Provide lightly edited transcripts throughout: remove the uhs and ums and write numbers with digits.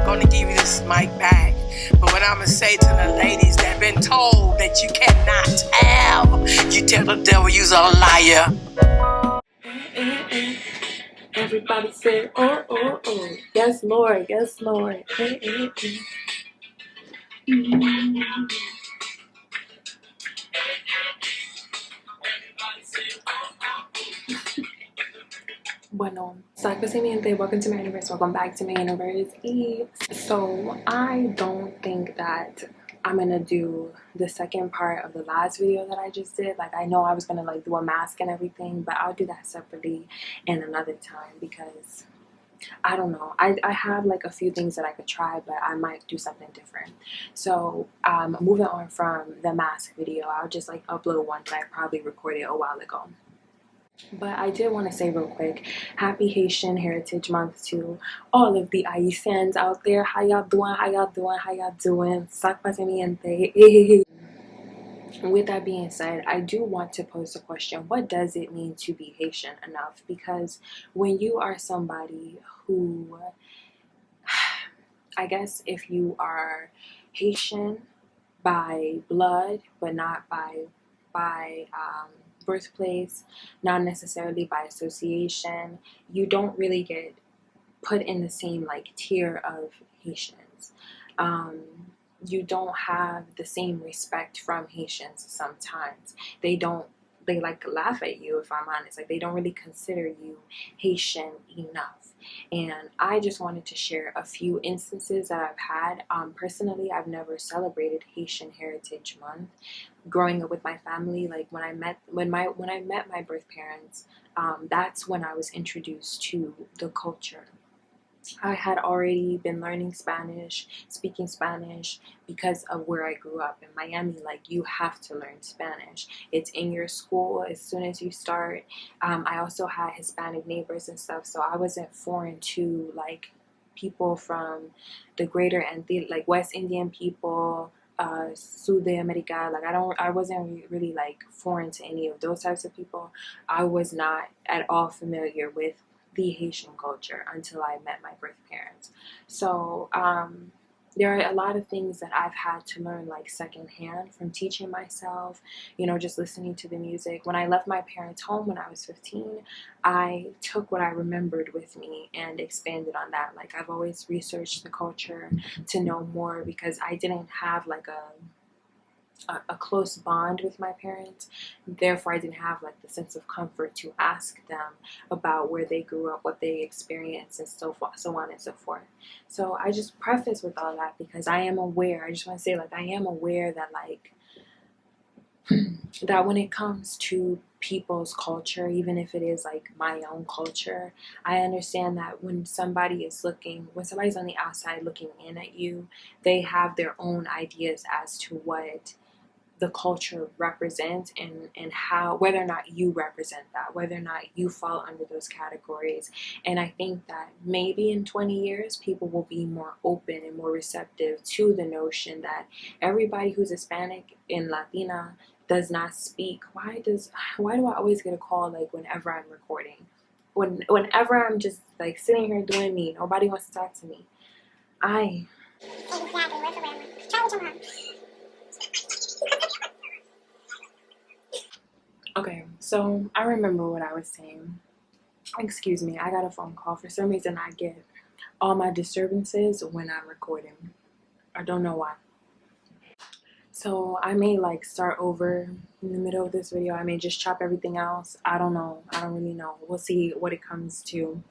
gonna give you this mic back. But what I'm gonna say to the ladies that been told that you cannot have, you tell the devil you's a liar. Everybody say, oh, oh, oh. Yes, Lord. Yes, Lord. Bueno, mi gente, welcome to my universe. Welcome back to my universe Eve. So I don't think that I'm gonna do the second part of the last video that I just did. Like, I know I was gonna like do a mask and everything, but I'll do that separately in another time because I don't know. I have like a few things that I could try, but I might do something different. So moving on from the mask video, I'll just like upload one that I probably recorded a while ago. But I did want to say real quick, happy Haitian Heritage Month to all of the Ayisyens out there. How y'all doing? How y'all doing? How y'all doing? With that being said, I do want to pose a question. What does it mean to be Haitian enough? Because when you are somebody who, I guess if you are Haitian by blood, but not by birthplace, not necessarily by association, you don't really get put in the same like tier of Haitians. You don't have the same respect from Haitians sometimes. They like laugh at you, if I'm honest. Like, they don't really consider you Haitian enough. And I just wanted to share a few instances that I've had. Personally, I've never celebrated Haitian Heritage Month. Growing up with my family, like when I met my birth parents, that's when I was introduced to the culture. I had already been learning Spanish, speaking Spanish, because of where I grew up in Miami. Like, you have to learn Spanish. It's in your school as soon as you start. I also had Hispanic neighbors and stuff, so I wasn't foreign to like people from the greater Antilles, like West Indian people, South America. Like, I wasn't really like foreign to any of those types of people. I was not at all familiar with the Haitian culture until I met my birth parents. So there are a lot of things that I've had to learn like secondhand from teaching myself, you know, just listening to the music. When I left my parents' home when I was 15, I took what I remembered with me and expanded on that. Like, I've always researched the culture to know more because I didn't have like a close bond with my parents. Therefore, I didn't have like the sense of comfort to ask them about where they grew up, what they experienced, and so on and so forth. So I just preface with all that because I am aware. I just want to say, like, I am aware that like that when it comes to people's culture, even if it is like my own culture, I understand that when somebody's on the outside looking in at you, they have their own ideas as to what the culture represents and how, whether or not you represent that, whether or not you fall under those categories. And I think that maybe in 20 years people will be more open and more receptive to the notion that everybody who's Hispanic and Latina does not speak. Why do I always get a call like whenever I'm recording? Whenever I'm just like sitting here doing me, nobody wants to talk to me. Okay, so I remember what I was saying. Excuse me, I got a phone call. For some reason, I get all my disturbances when I'm recording. I don't know why. So I may like start over in the middle of this video. I may just chop everything else. I don't know. I don't really know. We'll see what it comes to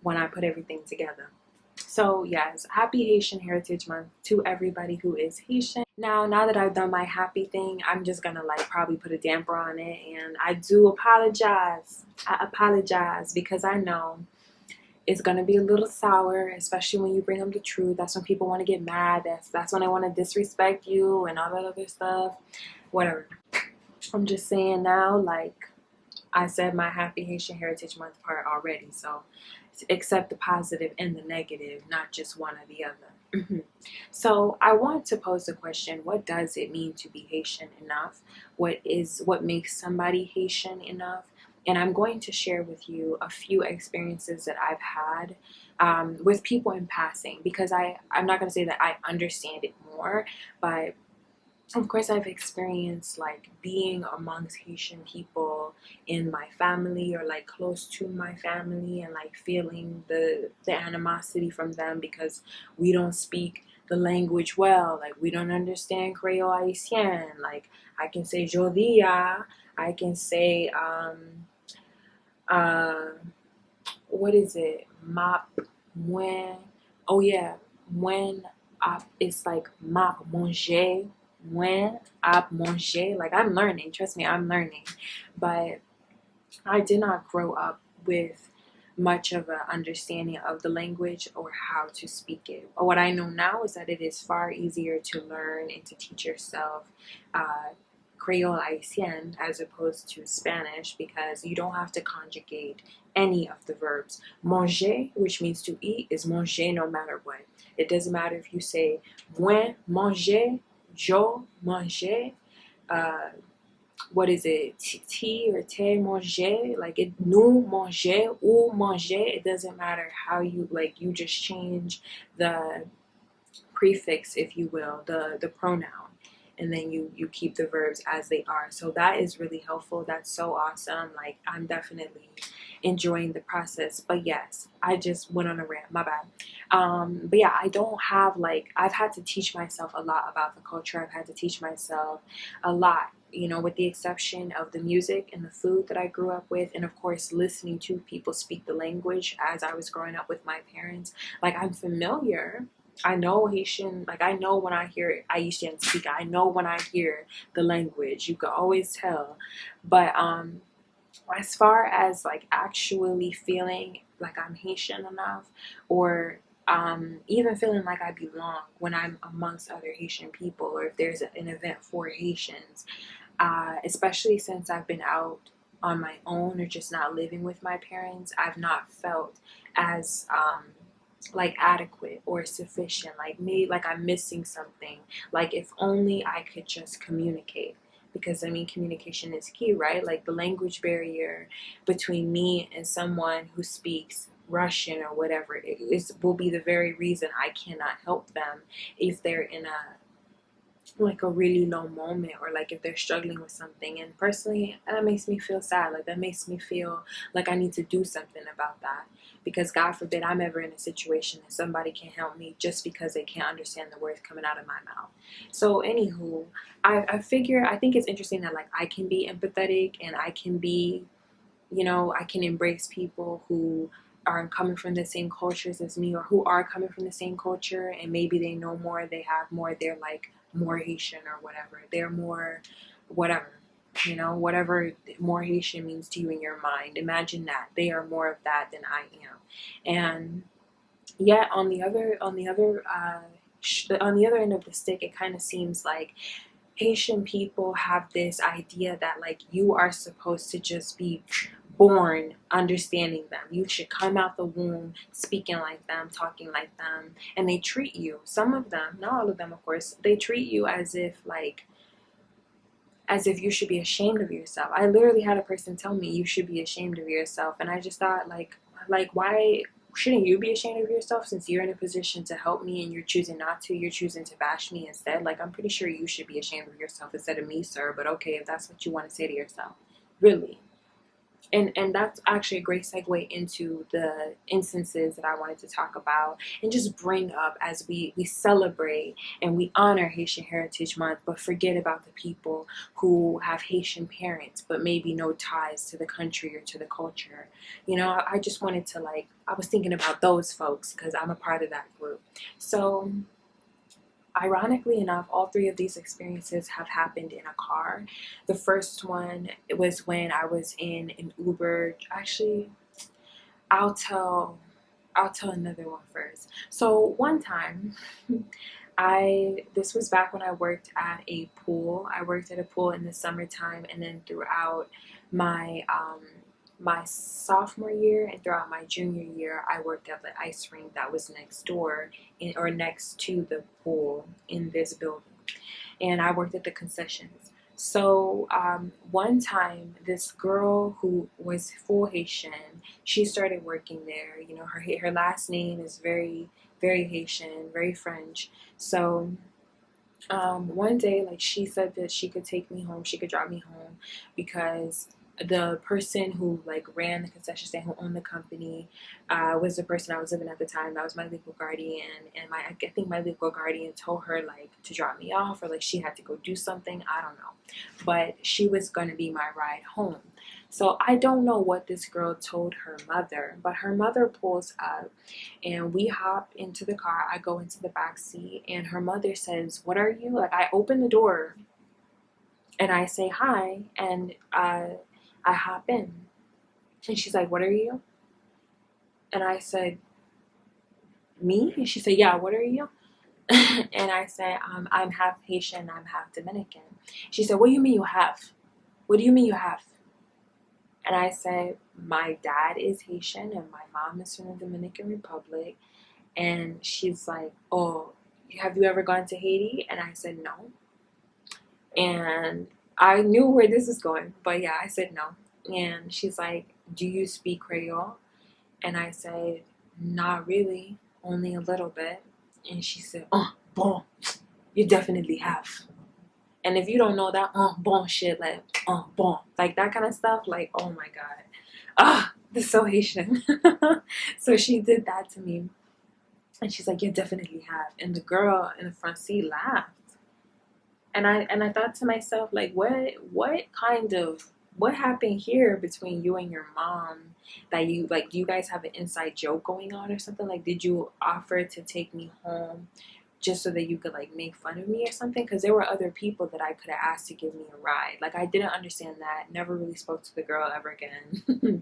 when I put everything together. So yes, happy Haitian Heritage Month to everybody who is Haitian. Now that I've done my happy thing, I'm just gonna like probably put a damper on it, and I do apologize. I apologize because I know it's gonna be a little sour, especially when you bring them the truth. That's when people want to get mad. That's when they want to disrespect you and all that other stuff. Whatever. I'm just saying now, like I said my happy Haitian Heritage Month part already, so accept the positive and the negative, not just one or the other. So I want to pose the question, what does it mean to be Haitian enough? What makes somebody Haitian enough? And I'm going to share with you a few experiences that I've had with people in passing, because I'm not going to say that I understand it more, but of course I've experienced like being amongst Haitian people in my family, or like close to my family, and like feeling the animosity from them because we don't speak the language well. Like, we don't understand Creole Ayisyen. Like, I can say jodia, I can say uh what is it, map, when, oh yeah, when it's like map manger, when ap manger. Like, I'm learning, trust me, I'm learning. But I did not grow up with much of an understanding of the language or how to speak it. What I know now is that it is far easier to learn and to teach yourself uh, Creole Haitian as opposed to Spanish, because you don't have to conjugate any of the verbs. Manger, which means to eat, is manger no matter what. It doesn't matter if you say moi manger, je manger, uh, what is it, tea or te manger, like it, nous manger ou manger, it doesn't matter how you, like, you just change the prefix, if you will, the pronoun, and then you keep the verbs as they are. So that is really helpful. That's so awesome. Like, I'm definitely enjoying the process. But yes, I just went on a rant, my bad. But yeah, I don't have, like, I've had to teach myself a lot about the culture. I've had to teach myself a lot, you know, with the exception of the music and the food that I grew up with, and of course listening to people speak the language as I was growing up with my parents. Like, I'm familiar, I know Haitian, like, I know when I hear Ayisyen speak, I know when I hear the language, you can always tell. But as far as like actually feeling like I'm Haitian enough, or even feeling like I belong when I'm amongst other Haitian people, or if there's an event for Haitians, especially since I've been out on my own or just not living with my parents, I've not felt as like adequate or sufficient, like me, like I'm missing something. Like, if only I could just communicate, because I mean, communication is key, right? Like, the language barrier between me and someone who speaks Russian or whatever will be the very reason I cannot help them if they're in a, like, a really low moment, or like if they're struggling with something. And personally, that makes me feel sad. Like, that makes me feel like I need to do something about that, because God forbid I'm ever in a situation that somebody can help me just because they can't understand the words coming out of my mouth. So anywho, I figure, I think it's interesting that, like, I can be empathetic, and I can be, you know, I can embrace people who are coming from the same cultures as me, or who are coming from the same culture, and maybe they know more, they have more, they're like more Haitian or whatever, they're more whatever, you know, whatever more Haitian means to you in your mind. Imagine that they are more of that than I am. And yet on the other end of the stick, it kind of seems like Haitian people have this idea that, like, you are supposed to just be born understanding them. You should come out the womb speaking like them, talking like them, and they treat you, some of them, not all of them, of course, they treat you as if, like, as if you should be ashamed of yourself. I literally had a person tell me, you should be ashamed of yourself, and I just thought, like, why shouldn't you be ashamed of yourself, since you're in a position to help me and you're choosing not to? You're choosing to bash me instead. Like, I'm pretty sure you should be ashamed of yourself instead of me, sir. But okay, if that's what you want to say to yourself, really. And that's actually a great segue into the instances that I wanted to talk about and just bring up as we celebrate and we honor Haitian Heritage Month, but forget about the people who have Haitian parents but maybe no ties to the country or to the culture. You know, I just wanted to, like, I was thinking about those folks because I'm a part of that group. So ironically enough, all three of these experiences have happened in a car. The first one, it was when I was in an Uber. Actually, I'll tell another one first. So one time, this was back when I worked at a pool. I worked at a pool in the summertime, and then throughout my sophomore year and throughout my junior year, I worked at the ice rink that was next door or next to the pool in this building. And I worked at the concessions. So one time, this girl who was full Haitian, she started working there. You know, her last name is very, very Haitian, very French. So one day, like, she said that she could take me home, she could drop me home, because the person who like ran the concession stand, who owned the company, was the person I was living at the time. That was my legal guardian, and I think my legal guardian told her like to drop me off, or like she had to go do something. I don't know, but she was going to be my ride home. So I don't know what this girl told her mother, but her mother pulls up and we hop into the car. I go into the back seat and her mother says, "What are you?" Like, I open the door and I say hi, and I hop in. And she's like, "What are you?" And I said, "Me?" And she said, "Yeah, what are you?" And I said, "I'm half Haitian, I'm half Dominican." She said, "What do you mean you have? What do you mean you have?" And I said, "My dad is Haitian and my mom is from the Dominican Republic." And she's like, "Oh, have you ever gone to Haiti?" And I said, "No." And I knew where this is going, but yeah, I said no. And she's like, "Do you speak Creole?" And I said, "Not really, only a little bit." And she said, "Oh, bon, you definitely have." And if you don't know that, bon shit, like, bon, like that kind of stuff, like, oh my God. This is so Haitian. So she did that to me. And she's like, "You definitely have." And the girl in the front seat laughed. And I thought to myself, like, what happened here between you and your mom, that you, like, do you guys have an inside joke going on or something? Like, did you offer to take me home just so that you could like make fun of me or something? Because there were other people that I could have asked to give me a ride. Like, I didn't understand that. Never really spoke to the girl ever again.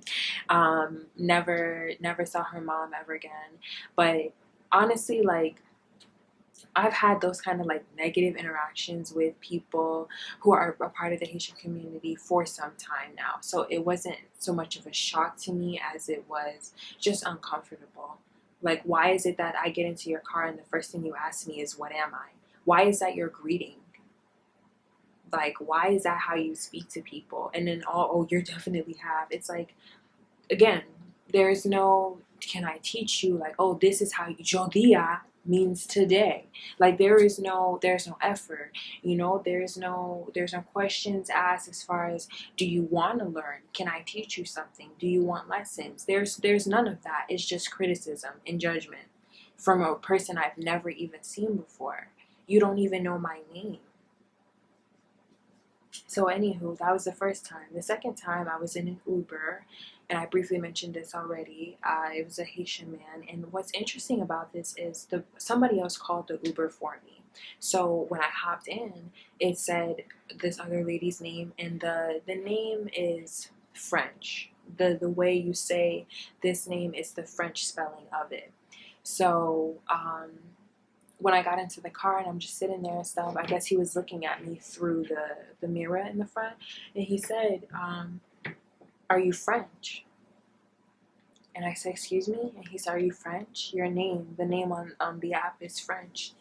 Never saw her mom ever again. But honestly, like, I've had those kind of like negative interactions with people who are a part of the Haitian community for some time now. So it wasn't so much of a shock to me as it was just uncomfortable. Like, why is it that I get into your car and the first thing you ask me is, "What am I?" Why is that your greeting? Like, why is that how you speak to people? And then, oh, you definitely have. It's like, again, there's no, "Can I teach you?" Like, "Oh, this is how you, jodia means today." Like, there's no effort, you know, there's no questions asked as far as, "Do you want to learn? Can I teach you something? Do you want lessons?" There's none of that. It's just criticism and judgment from a person I've never even seen before. You don't even know my name. So anywho, that was the first time. The second time, I was in an Uber, and I briefly mentioned this already. It was a Haitian man, and what's interesting about this is somebody else called the Uber for me. So when I hopped in, it said this other lady's name, and the name is French. The way you say this name is the French spelling of it. So when I got into the car and I'm just sitting there and stuff, I guess he was looking at me through the mirror in the front, and he said, "Are you French?" And I said, "Excuse me?" And he said, "Are you French? Your name, the name on the app is French."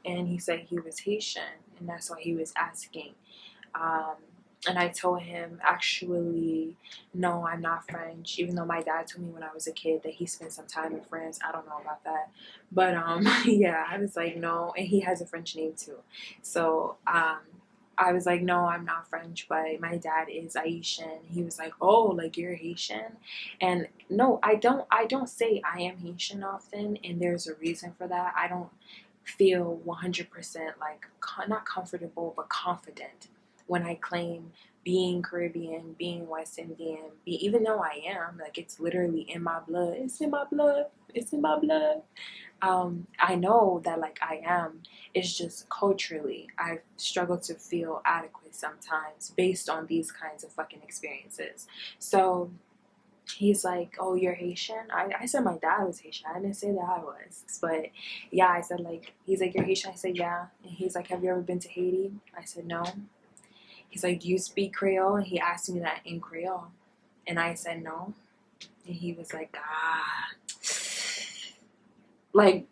And he said he was Haitian, and that's why he was asking. And I told him, "Actually, no, I'm not French," even though my dad told me when I was a kid that he spent some time in France. I don't know about that. But yeah, I was like, "No," and he has a French name too. So I was like, "No, I'm not French, but my dad is Ayisyen." He was like, "Oh, like you're Haitian?" And no, I don't say I am Haitian often, and there's a reason for that. I don't feel 100% like, not comfortable, but confident when I claim being Caribbean, being West Indian, even though I am, like, it's literally in my blood. It's in my blood. It's in my blood. I know that, like, I am. It's just culturally, I struggle to feel adequate sometimes based on these kinds of fucking experiences. So he's like, "Oh, you're Haitian?" I said my dad was Haitian. I didn't say that I was. But yeah, I said, like, he's like, "You're Haitian?" I said, "Yeah." And he's like, "Have you ever been to Haiti?" I said, "No." He's like, "Do you speak Creole?" And he asked me that in Creole. And I said, "No." And he was like, like,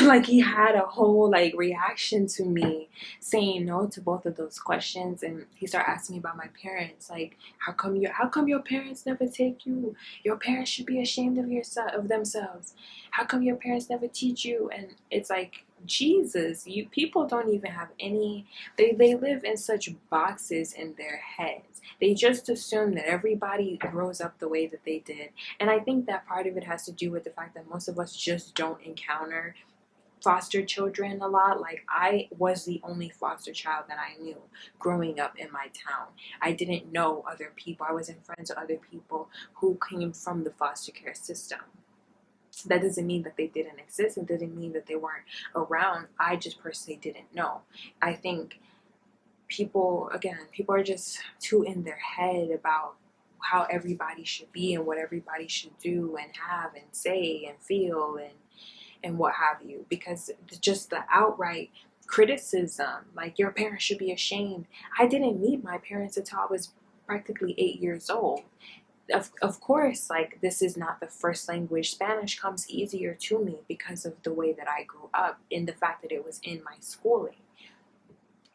like he had a whole like reaction to me saying no to both of those questions. And he started asking me about my parents, like how come your parents never take you? Your parents should be ashamed of themselves. How come your parents never teach you? And it's like, Jesus, you people don't even have any, they live in such boxes in their heads. They just assume that everybody grows up the way that they did. And I think that part of it has to do with the fact that most of us just don't encounter foster children a lot. Like, I was the only foster child that I knew growing up in my town. I didn't know other people. I wasn't friends with other people who came from the foster care system. That doesn't mean that they didn't exist. It didn't mean that they weren't around. I just personally didn't know. I think people are just too in their head about how everybody should be and what everybody should do and have and say and feel and what have you, because just the outright criticism, like your parents should be ashamed. I didn't meet my parents until I was practically 8 years old. Of course, like, this is not the first language. Spanish comes easier to me because of the way that I grew up, in the fact that it was in my schooling.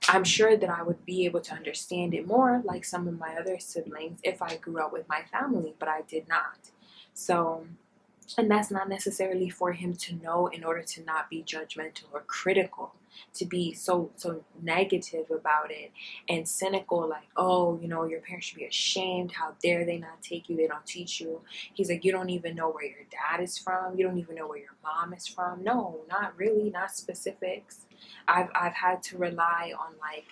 I'm sure that I would be able to understand it more like some of my other siblings if I grew up with my family, but I did not. So, and that's not necessarily for him to know in order to not be judgmental or critical, to be so negative about it and cynical, like, oh, your parents should be ashamed. How dare they not take you? They don't teach you. He's like, you don't even know where your dad is from. You don't even know where your mom is from. No, not really, not specifics. I've had to rely on like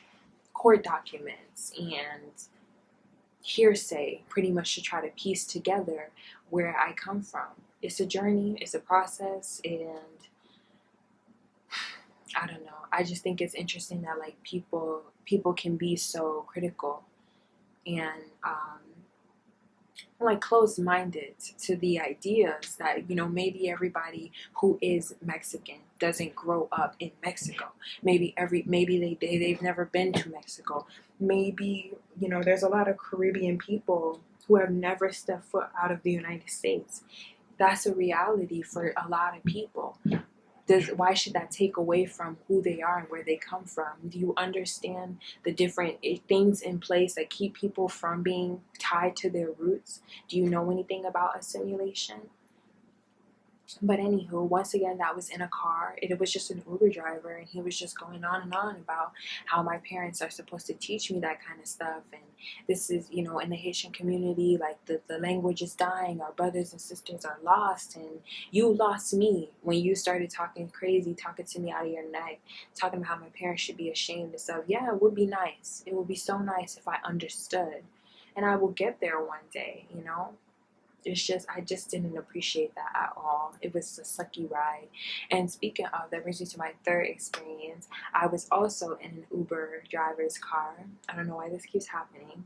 court documents and hearsay pretty much to try to piece together where I come from. It's a journey, it's a process, and I don't know. I just think it's interesting that like people can be so critical and like closed-minded to the ideas that maybe everybody who is Mexican doesn't grow up in Mexico. Maybe they've never been to Mexico. Maybe there's a lot of Caribbean people who have never stepped foot out of the United States. That's a reality for a lot of people. Why should that take away from who they are and where they come from? Do you understand the different things in place that keep people from being tied to their roots? Do you know anything about assimilation? But anywho, once again, that was in a car. It was just an Uber driver, and he was just going on and on about how my parents are supposed to teach me that kind of stuff. And this is, in the Haitian community, like the language is dying. Our brothers and sisters are lost, and you lost me when you started talking crazy, talking to me out of your neck, talking about how my parents should be ashamed and stuff. Yeah, it would be nice. It would be so nice if I understood. And I will get there one day, It's just, I just didn't appreciate that at all. It was a sucky ride. And speaking of, that brings me to my third experience. I was also in an Uber driver's car. I don't know why this keeps happening.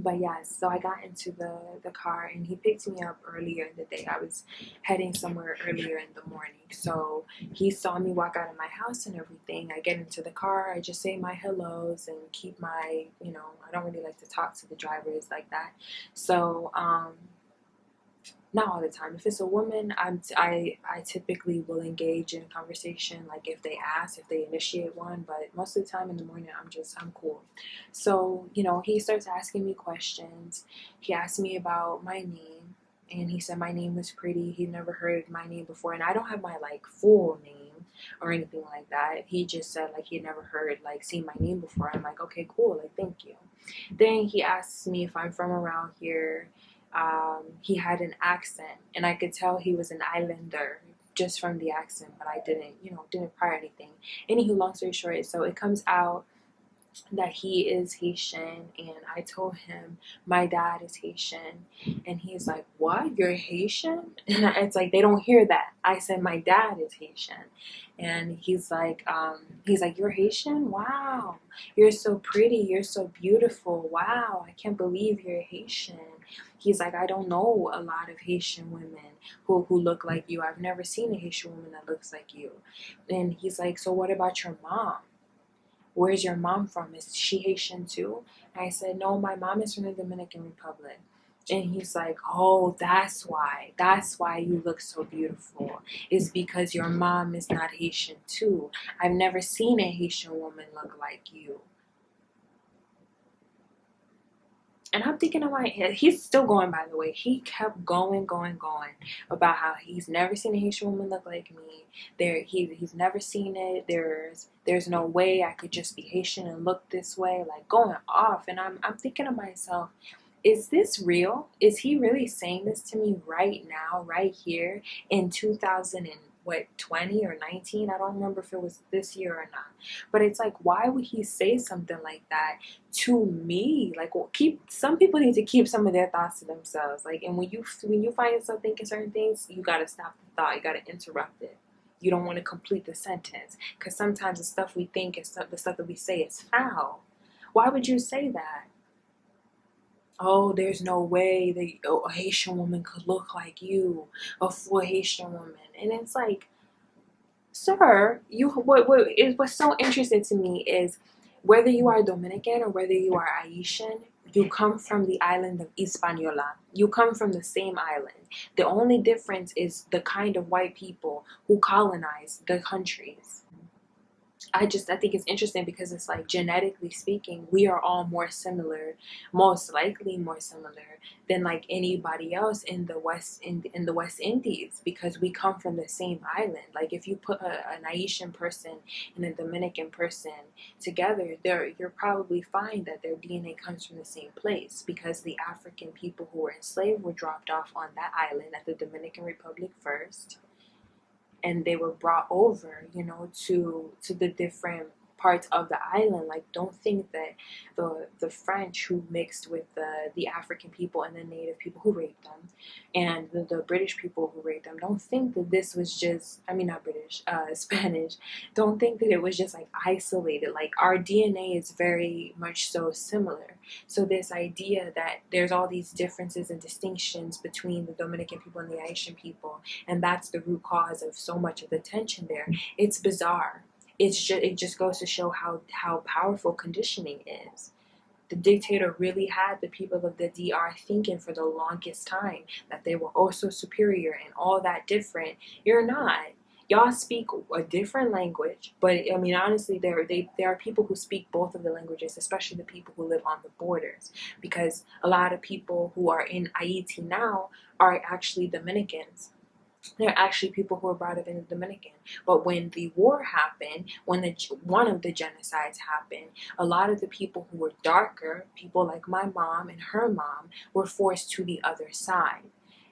But yes, so I got into the car, and he picked me up earlier in the day. I was heading somewhere earlier in the morning. So he saw me walk out of my house and everything. I get into the car, I just say my hellos and keep my, I don't really like to talk to the drivers like that. So, not all the time. If it's a woman, I typically will engage in conversation, like if they ask, if they initiate one, but most of the time in the morning, I'm cool. So, he starts asking me questions. He asked me about my name, and he said my name was pretty. He'd never heard my name before, and I don't have my, like, full name or anything like that. He just said, like, he'd never heard, like, seen my name before. I'm like, okay, cool, like, thank you. Then he asks me if I'm from around here. He had an accent, and I could tell he was an islander just from the accent, but I didn't pry anything. Anywho, long story short, so it comes out that he is Haitian, and I told him my dad is Haitian, and he's like, what, you're Haitian? And it's like, they don't hear that. I said my dad is Haitian, and he's like, you're Haitian? Wow, you're so pretty, you're so beautiful, wow, I can't believe you're Haitian. He's like, I don't know a lot of Haitian women who look like you. I've never seen a Haitian woman that looks like you. And he's like, so what about your mom? Where's your mom from? Is she Haitian too? And I said, no, my mom is from the Dominican Republic. And he's like, oh, that's why you look so beautiful, is because your mom is not Haitian too. I've never seen a Haitian woman look like you. And I'm thinking in my head, he's still going, by the way. He kept going about how he's never seen a Haitian woman look like me. He's never seen it. There's no way I could just be Haitian and look this way, like going off. And I'm thinking to myself, is this real? Is he really saying this to me right now, right here in 2020 or 19? I don't remember if it was this year or not. But it's like, why would he say something like that to me? Like, well, some people need to keep some of their thoughts to themselves. Like, and when you find yourself thinking certain things, you gotta stop the thought. You gotta interrupt it. You don't want to complete the sentence, because sometimes the stuff we think and the stuff that we say is foul. Why would you say that? Oh, there's no way that a Haitian woman could look like you, a full Haitian woman. And it's like, sir, what's so interesting to me is whether you are Dominican or whether you are Ayisyen, you come from the island of Hispaniola. You come from the same island. The only difference is the kind of white people who colonized the countries. I think it's interesting because it's like, genetically speaking, we are all more similar, most likely more similar than like anybody else in the West Indies, because we come from the same island. Like, if you put an Haitian person and a Dominican person together, you'll probably find that their DNA comes from the same place, because the African people who were enslaved were dropped off on that island at the Dominican Republic first, and they were brought over, to the different parts of the island. Like, don't think that the French who mixed with the African people and the native people who raped them, and the British people who raped them, don't think that this was just, I mean, not British, Spanish, don't think that it was just like isolated. Like, our DNA is very much so similar. So this idea that there's all these differences and distinctions between the Dominican people and the Haitian people, and that's the root cause of so much of the tension there, it's bizarre. It just goes to show how powerful conditioning is. The dictator really had the people of the DR thinking for the longest time that they were oh so superior and all that different. You're not. Y'all speak a different language, but I mean, honestly, there are people who speak both of the languages, especially the people who live on the borders, because a lot of people who are in Haiti now are actually Dominicans. They're actually people who were brought up in the Dominican. But when the war happened, when one of the genocides happened, a lot of the people who were darker, people like my mom and her mom, were forced to the other side.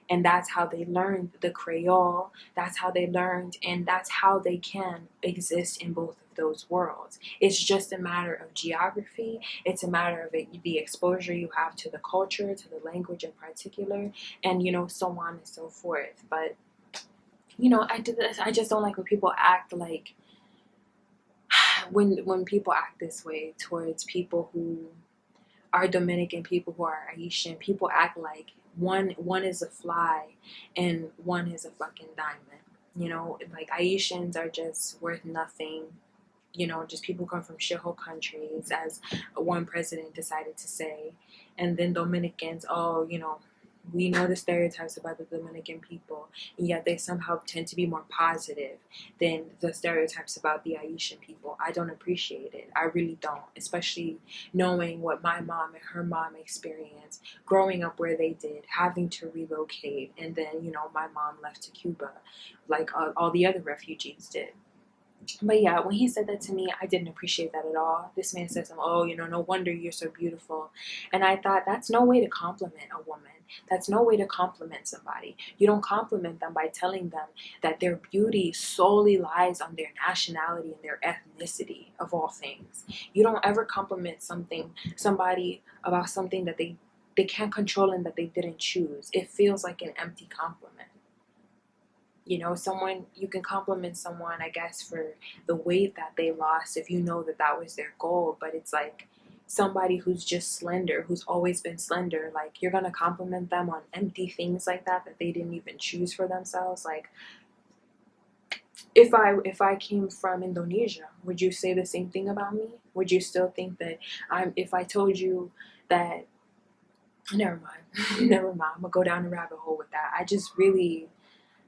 And that's how they learned the Creole. That's how they learned, and that's how they can exist in both of those worlds. It's just a matter of geography. It's a matter of the exposure you have to the culture, to the language in particular, and so on and so forth. But I just don't like when people act like, when people act this way towards people who are Dominican, people who are Haitian. People act like one is a fly and one is a fucking diamond. Like, Haitians are just worth nothing. Just people come from shithole countries, as one president decided to say. And then Dominicans, we know the stereotypes about the Dominican people, and yet they somehow tend to be more positive than the stereotypes about the Haitian people. I don't appreciate it. I really don't, especially knowing what my mom and her mom experienced growing up where they did, having to relocate, and then, my mom left to Cuba like all the other refugees did. But yeah, when he said that to me, I didn't appreciate that at all. This man says, no wonder you're so beautiful. And I thought, that's no way to compliment a woman. That's no way to compliment somebody. You don't compliment them by telling them that their beauty solely lies on their nationality and their ethnicity, of all things. You don't ever compliment somebody about something that they can't control and that they didn't choose. It feels like an empty compliment. You can compliment someone, I guess, for the weight that they lost if you know that was their goal. But it's like somebody who's just slender, who's always been slender, like, you're gonna compliment them on empty things like that they didn't even choose for themselves. Like, if I came from Indonesia, would you say the same thing about me? Would you still think that if I told you that never mind. Never mind. I'm gonna go down the rabbit hole with that. I just really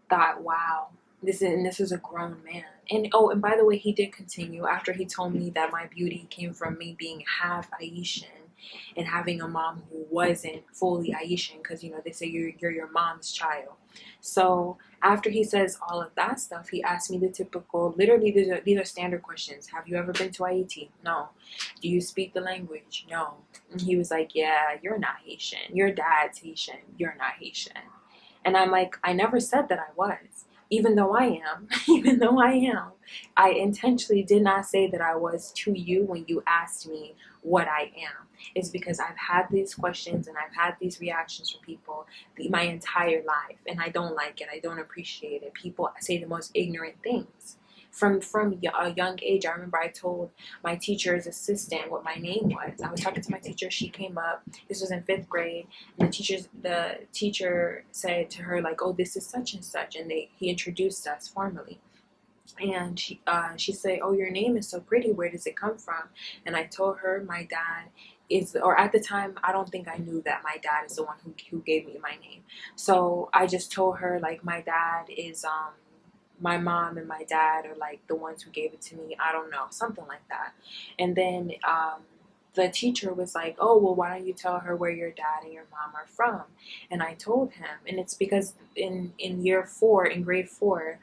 thought, wow, this is a grown man. And oh, and by the way, he did continue after he told me that my beauty came from me being half Ayisyen and having a mom who wasn't fully Ayisyen, because you know they say you're your mom's child. So after he says all of that stuff, he asked me the typical, literally these are standard questions. Have you ever been to Haiti? No. Do you speak the language? No. And he was like, yeah, you're not Haitian. Your dad's Haitian. You're not Haitian. And I'm like, I never said that I was. Even though I am, even though I am, I intentionally did not say that I was to you when you asked me what I am. It's because I've had these questions and I've had these reactions from people my entire life, and I don't like it. I don't appreciate it. People say the most ignorant things. From a young age, I remember I told my teacher's assistant what my name was. I was talking to my teacher. She came up. This was in 5th grade, and the teacher said to her like, "Oh, this is such and such," and he introduced us formally. And she said, "Oh, your name is so pretty. Where does it come from?" And I told her my dad is, or at the time, I don't think I knew that my dad is the one who gave me my name. So I just told her like my dad is my mom and my dad are like the ones who gave it to me. I don't know, something like that. And then the teacher was like, "Oh, well, why don't you tell her where your dad and your mom are from?" And I told him, and it's because in year 4, in grade 4,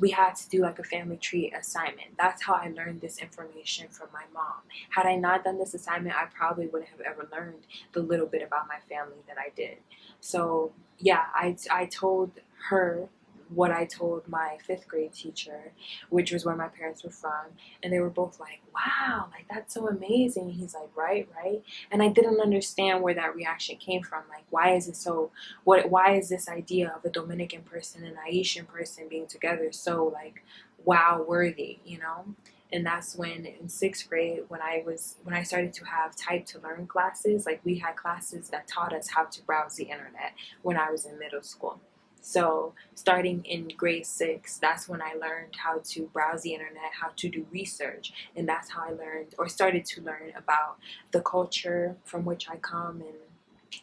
we had to do like a family tree assignment. That's how I learned this information from my mom. Had I not done this assignment, I probably wouldn't have ever learned the little bit about my family that I did. So yeah, I told her what I told my 5th grade teacher, which was where my parents were from, and they were both like, "Wow, like that's so amazing." And he's like, "Right, right." And I didn't understand where that reaction came from. Like, why is it so? Why is this idea of a Dominican person and Haitian person being together so like wow worthy, you know? And that's when in 6th grade, when I started to have type to learn classes, like we had classes that taught us how to browse the internet when I was in middle school. So starting in grade 6, that's when I learned how to browse the internet, how to do research. And that's how I learned or started to learn about the culture from which I come and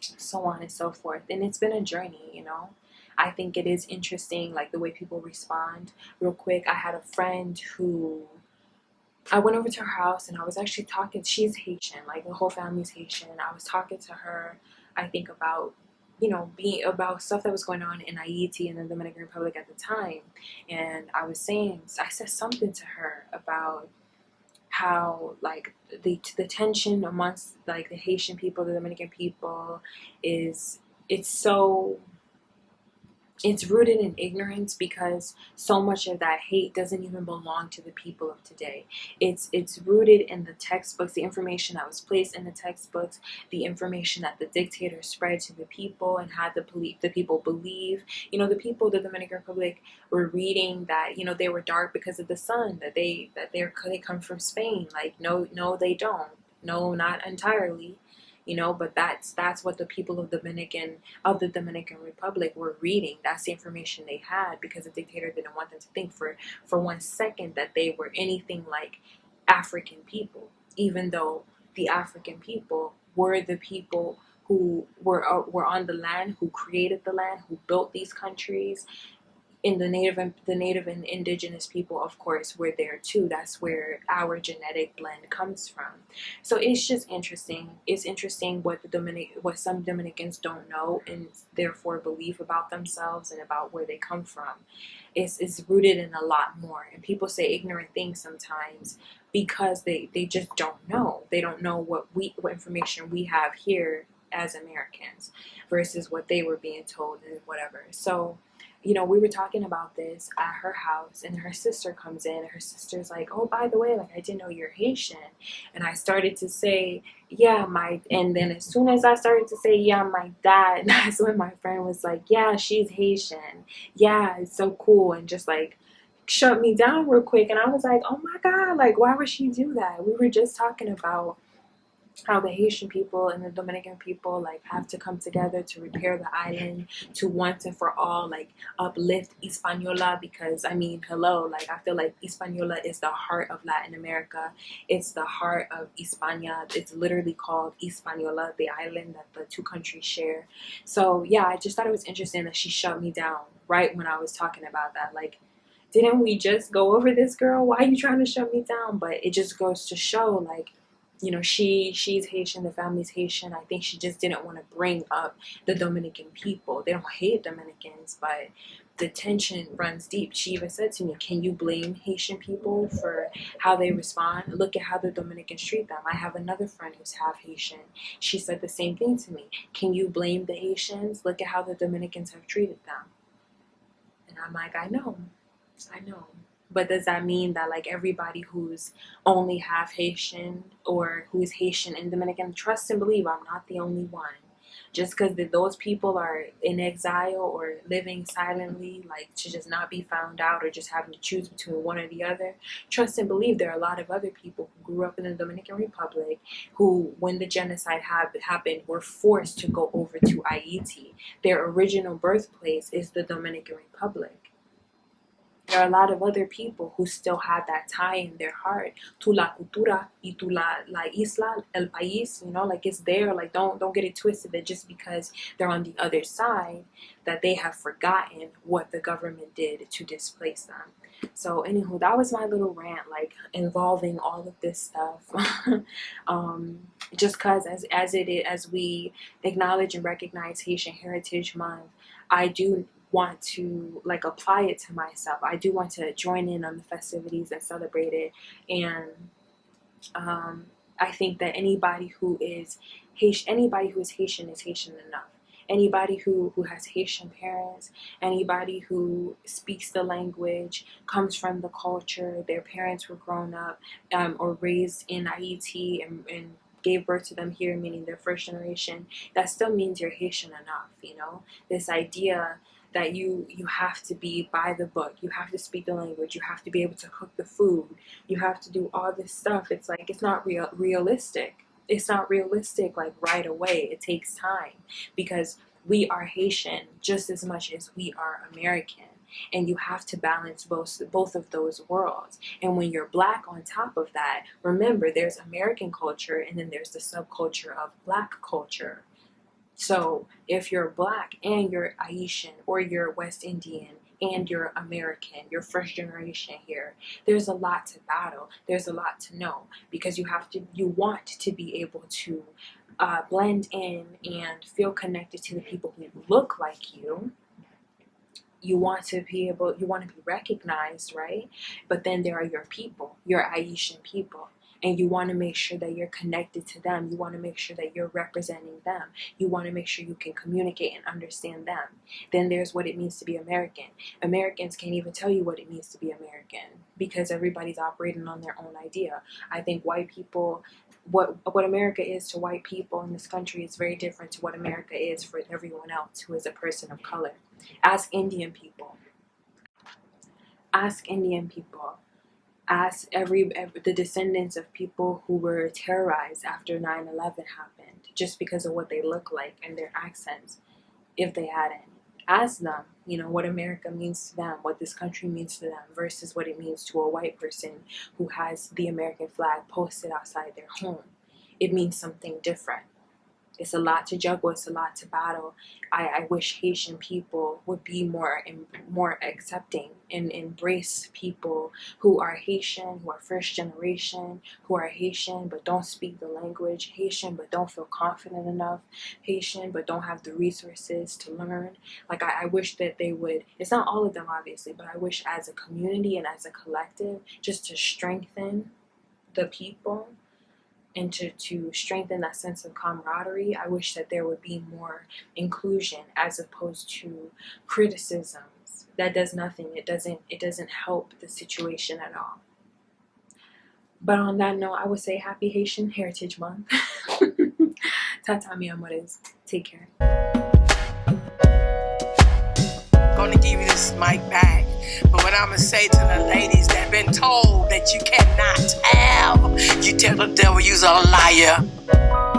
so on and so forth. And it's been a journey, you know. I think it is interesting, like the way people respond. Real quick, I had a friend who I went over to her house and I was actually talking. She's Haitian, like the whole family's Haitian. I was talking to her, I think about, you know, being about stuff that was going on in Haiti and the Dominican Republic at the time. And I said something to her about how like the tension amongst like the Haitian people, the Dominican people it's so it's rooted in ignorance because so much of that hate doesn't even belong to the people of today. It's rooted in the textbooks, the information that was placed in the textbooks, the information that the dictator spread to the people and had the people believe. You know, the people of the Dominican Republic were reading that, you know, they were dark because of the sun, that they come from Spain. Like no they don't. No, not entirely. You know, but that's what the people of the Dominican Republic were reading. That's the information they had because the dictator didn't want them to think for 1 second that they were anything like African people, even though the African people were the people who were on the land, who created the land, who built these countries. In the native and indigenous people, of course, were there too. That's where our genetic blend comes from. So it's just interesting. It's interesting what what some Dominicans don't know and therefore believe about themselves and about where they come from. It's rooted in a lot more. And people say ignorant things sometimes because they just don't know. They don't know what information we have here as Americans versus what they were being told and whatever. So you know, we were talking about this at her house, and her sister comes in, and her sister's like, "Oh, by the way, like, I didn't know you're Haitian." And I started to say, "Yeah, and then as soon as I started to say, "Yeah, my dad," that's when my friend was like, "Yeah, she's Haitian. Yeah, it's so cool," and just like shut me down real quick. And I was like, "Oh my God, like, why would she do that?" We were just talking about how the Haitian people and the Dominican people like have to come together to repair the island, to once and for all like uplift Hispaniola, because I mean, hello, like I feel like Hispaniola is the heart of Latin America. It's the heart of Hispania. It's literally called Hispaniola, the island that the two countries share. So yeah, I just thought it was interesting that she shut me down right when I was talking about that. Like, didn't we just go over this, girl? Why are you trying to shut me down? But it just goes to show, like, you know, she's Haitian, the family's Haitian. I think she just didn't want to bring up the Dominican people. They don't hate Dominicans, but the tension runs deep. She even said to me, can you blame Haitian people for how they respond? Look at how the Dominicans treat them. I have another friend who's half Haitian. She said the same thing to me. Can you blame the Haitians? Look at how the Dominicans have treated them. And I'm like, I know. But does that mean that like everybody who's only half Haitian or who's Haitian and Dominican, trust and believe I'm not the only one. Just because those people are in exile or living silently, like to just not be found out or just having to choose between one or the other, trust and believe there are a lot of other people who grew up in the Dominican Republic who, when the genocide happened, were forced to go over to Haiti. Their original birthplace is the Dominican Republic. There are a lot of other people who still have that tie in their heart to la cultura y to la isla, el país, you know, like it's there. Like don't get it twisted that just because they're on the other side that they have forgotten what the government did to displace them. So anywho, that was my little rant, like involving all of this stuff. Just cause as we acknowledge and recognize Haitian Heritage Month, I do want to like apply it to myself. I do want to join in on the festivities and celebrate it. And I think that anybody who is Haitian is Haitian enough. Anybody who has Haitian parents, anybody who speaks the language, comes from the culture, their parents were grown up or raised in Haiti and gave birth to them here, meaning their first generation, that still means you're Haitian enough, you know? This idea that you have to be by the book, you have to speak the language, you have to be able to cook the food, you have to do all this stuff. It's like, it's not realistic. It's not realistic like right away. It takes time because we are Haitian just as much as we are American. And you have to balance both of those worlds. And when you're Black on top of that, remember there's American culture and then there's the subculture of Black culture. So if you're Black and you're Ayisyen or you're West Indian and you're American, you're first generation here, there's a lot to battle. There's a lot to know because you want to be able to blend in and feel connected to the people who look like you. You want to be recognized, right? But then there are your people, your Ayisyen people. And you want to make sure that you're connected to them. You want to make sure that you're representing them. You want to make sure you can communicate and understand them. Then there's what it means to be American. Americans can't even tell you what it means to be American because everybody's operating on their own idea. I think white people, what America is to white people in this country is very different to what America is for everyone else who is a person of color. Ask Indian people. Ask Indian people. Ask the descendants of people who were terrorized after 9/11 happened just because of what they look like and their accents, if they had any. Ask them, you know, what America means to them, what this country means to them versus what it means to a white person who has the American flag posted outside their home. It means something different. It's a lot to juggle. It's a lot to battle. I wish Haitian people would be more accepting and embrace people who are Haitian, who are first generation, who are Haitian but don't speak the language, Haitian but don't feel confident enough, Haitian but don't have the resources to learn. Like I wish that they would, it's not all of them obviously, but I wish as a community and as a collective, just to strengthen the people and to strengthen that sense of camaraderie, I wish that there would be more inclusion as opposed to criticisms. That does nothing. It doesn't help the situation at all. But on that note, I would say happy Haitian Heritage Month. Tata mi amores. Take care. Gonna give you this mic back. But what I'ma say to the ladies that been told that you cannot have, you tell the devil you's a liar.